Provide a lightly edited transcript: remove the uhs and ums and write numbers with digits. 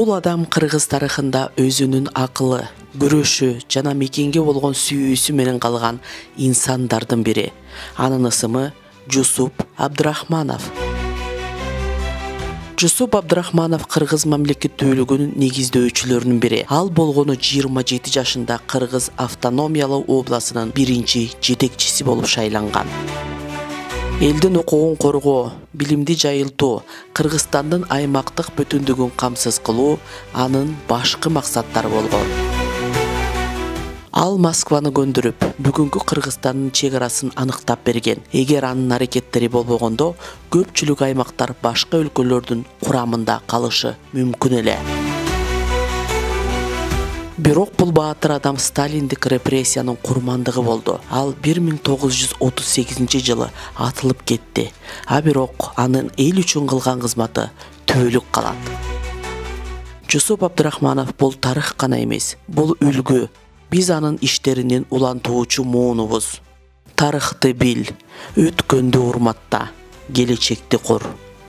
Бул адам Кыргыз тарыхында өзүнүн акылы, күрөшү жана мекенге болгон сүйүүсү менен калган инсандардын бири. Анын ысымы Жусуп Абдрахманов. Жусуп Абдрахманов Кыргыз мамлекеттүүлүгүнүн негиздөөчүлөрүнүн бири. Ал болгону 27 жашында Кыргыз автономиялуу областынын биринчи жетекчиси болуп шайланган. Элдин укугун коргоо, билимди жайылтуу, Кыргызстандын аймактык бүтүндүгүн камсыз кылуу анын башкы максаттары болгон. Ал Москваны көндүрүп, бүгүнкү Кыргызстандын чек арасын аныктап берген. Эгер анын аракеттери болбогондо, көпчүлүк аймактар башка өлкөлөрдүн курамында калышы мүмкүн эле. Бирок бул баатыр адам Сталиндик репрессиянын курмандыгы болду. Ал 1938 жылы атылып кетти. А бирок анын эл үчүн кылган кызматы түбөлүк калат. Жусуп Абдрахманов бул тарых гана эмес, бул үлгү. Биз анын иштеринин улантуучу муунубуз. Тарыхты бил, өткөндү урматта, келечекти кур.